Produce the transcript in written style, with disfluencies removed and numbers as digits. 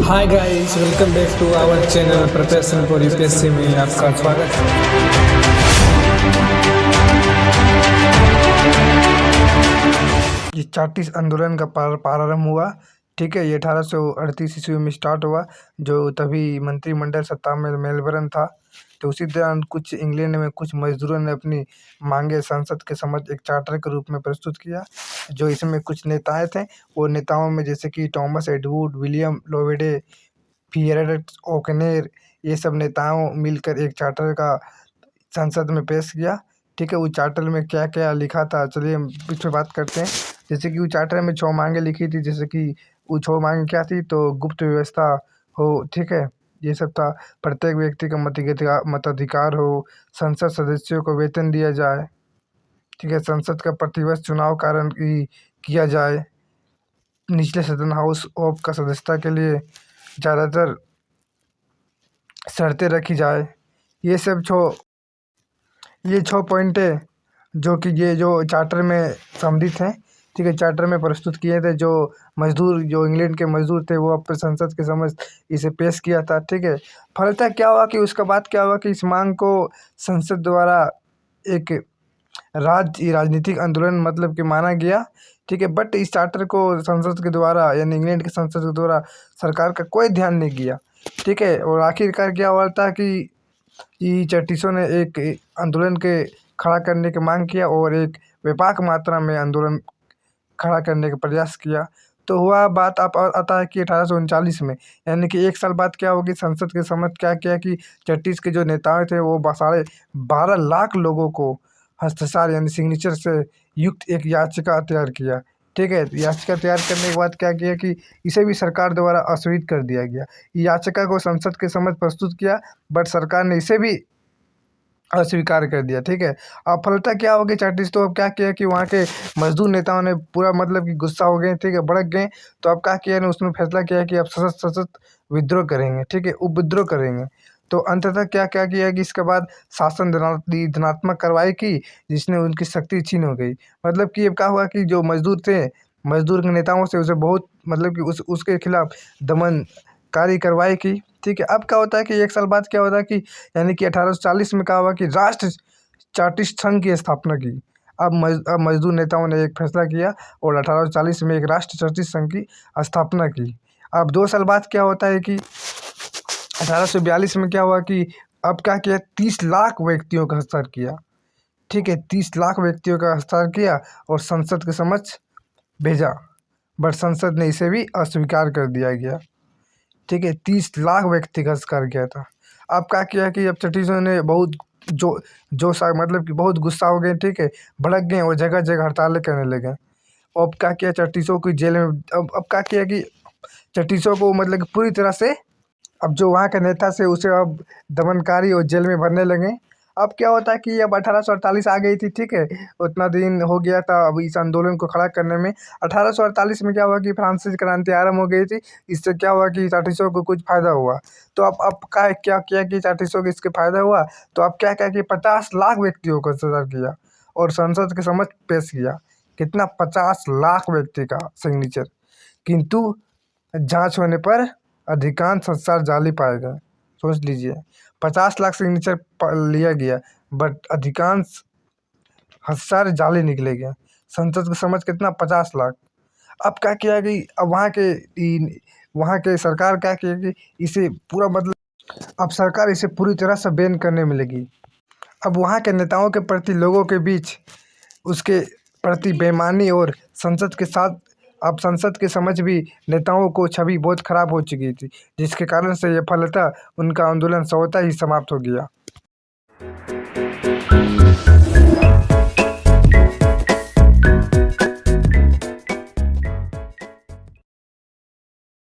Hi guys, welcome back to our channel preparation for UPSC में आपका स्वागत है। ये चार्टिस्ट आंदोलन का प्रारंभ हुआ। ठीक है, ये 1838 ईस्वी में स्टार्ट हुआ, जो तभी मंत्रिमंडल सत्ता में मेलबर्न था। तो उसी दौरान कुछ इंग्लैंड में कुछ मजदूरों ने अपनी मांगे संसद के समक्ष एक चार्टर के रूप में प्रस्तुत किया। जो इसमें कुछ नेताएं थे, वो नेताओं में जैसे कि थॉमस एडवुड, विलियम लोवेडे, फियरेट ओकनेर, ये सब नेताओं मिलकर एक चार्टर का संसद में पेश किया। ठीक है, उस चार्टर में क्या क्या लिखा था, चलिए हम इस पर बात करते हैं। जैसे कि उस चार्टर में 6 मांगे लिखी थी। जैसे कि वो 6 मांगे क्या थी, तो गुप्त व्यवस्था हो, ठीक है, ये सब था। प्रत्येक व्यक्ति का मताधिकार हो, संसद सदस्यों को वेतन दिया जाए, ठीक है, संसद का प्रतिवर्ष चुनाव कारण किया जाए, निचले सदन हाउस ऑफ का सदस्यता के लिए ज़्यादातर शर्तें रखी जाए। ये सब ये 6 पॉइंट है जो कि ये जो चार्टर में सम्मिलित हैं। ठीक है, चार्टर में प्रस्तुत किए थे। जो इंग्लैंड के मजदूर थे, वो अपने संसद के समक्ष इसे पेश किया था। ठीक है, फलतः क्या हुआ कि उसका बाद क्या हुआ कि इस मांग को संसद द्वारा एक राजनीतिक आंदोलन मतलब कि माना गया। ठीक है, बट इस चार्टर को संसद के द्वारा यानी इंग्लैंड की संसद के द्वारा सरकार का कोई ध्यान नहीं किया। ठीक है, और आखिरकार क्या हुआ था कि चार्टिस्टों ने एक आंदोलन के खड़ा करने की मांग किया और एक व्यापक मात्रा में आंदोलन खड़ा करने का प्रयास किया। तो हुआ बात आप आता है कि 1839 में, यानी कि 1 साल बाद क्या होगी, संसद के समक्ष क्या किया कि चार्टिस्ट के जो नेताएं थे, वो 12.5 लाख लोगों को हस्ताक्षर यानी सिग्नेचर से युक्त एक याचिका तैयार किया। ठीक है, याचिका तैयार करने के बाद क्या किया कि इसे भी सरकार द्वारा अस्वीकृत कर दिया गया। याचिका को संसद के समक्ष प्रस्तुत किया, बट सरकार ने इसे भी अस्वीकार कर दिया। ठीक है, अब फलतः क्या हो गया, चार्टिस्ट तो अब क्या किया कि वहाँ के मजदूर नेताओं ने पूरा मतलब कि गुस्सा हो गए, ठीक है, भड़क गए। तो अब क्या किया, उसने फैसला किया कि अब सशक्त विद्रोह करेंगे। ठीक है, उपविद्रोह करेंगे। तो अंततः क्या क्या किया कि इसके बाद शासन धनात्मक कार्रवाई की, जिसने उनकी शक्ति छीन हो गई। मतलब कि अब क्या हुआ कि जो मजदूर थे, मजदूर के नेताओं से उसे बहुत मतलब कि उसके खिलाफ दमनकारी कार्रवाई की। ठीक है, अब क्या होता है कि 1 साल बाद क्या होता है कि यानी कि 1840 में क्या हुआ कि राष्ट्र चार्टिस्ट संघ की स्थापना की। अब मजदूर नेताओं ने एक फैसला किया और 1840 में एक राष्ट्र चार्टिस्ट संघ की स्थापना की। अब 2 साल बाद क्या होता है कि 1842 में क्या हुआ कि अब क्या किया, 30 लाख व्यक्तियों का हस्ताक्षर किया। ठीक है, 30 लाख व्यक्तियों का हस्ताक्षर किया और संसद के समक्ष भेजा, बट संसद ने इसे भी अस्वीकार कर दिया गया। ठीक है, 30 लाख व्यक्ति का हस्ताक्षर किया था। अब क्या किया कि अब चार्टिस्टों ने बहुत मतलब कि बहुत गुस्सा हो गए। ठीक है, भड़क गए और जगह जगह हड़तालें करने लगे। अब क्या किया, चार्टिस्टों को जेल में अब क्या किया कि चार्टिस्टों को मतलब कि पूरी तरह से अब जो वहाँ के नेता से उसे अब दमनकारी और जेल में भरने लगे। अब क्या होता है कि अब 1848 आ गई थी। ठीक है, उतना दिन हो गया था अब इस आंदोलन को खड़ा करने में। 1848 में क्या हुआ कि फ्रांसीसी क्रांति आरंभ हो गई थी। इससे क्या हुआ कि चार्टिस्टों को कुछ फ़ायदा हुआ। तो अब क्या किया कि चार्टिस्टों को इसके फ़ायदा हुआ, तो अब क्या किया कि 50 लाख व्यक्तियों को सजा किया और संसद के समक्ष पेश किया। कितना, 50 लाख व्यक्ति का सिग्नेचर। किंतु जांच होने पर अधिकांश हस्ताक्षर जाली पाए गए। सोच लीजिए, 50 लाख सिग्नेचर लिया गया, बट अधिकांश हस्ताक्षर जाली निकले गए। संसद के समझ कितना, 50 लाख। अब क्या किया कि अब वहाँ के सरकार क्या किया कि इसे पूरा मतलब अब सरकार इसे पूरी तरह से बैन करने में लगी। अब वहाँ के नेताओं के प्रति लोगों के बीच उसके प्रति बेईमानी और संसद के साथ अब संसद के समझ भी नेताओं को छवि बहुत खराब हो चुकी थी, जिसके कारण से ये फलतः उनका आंदोलन स्वतः ही समाप्त हो गया।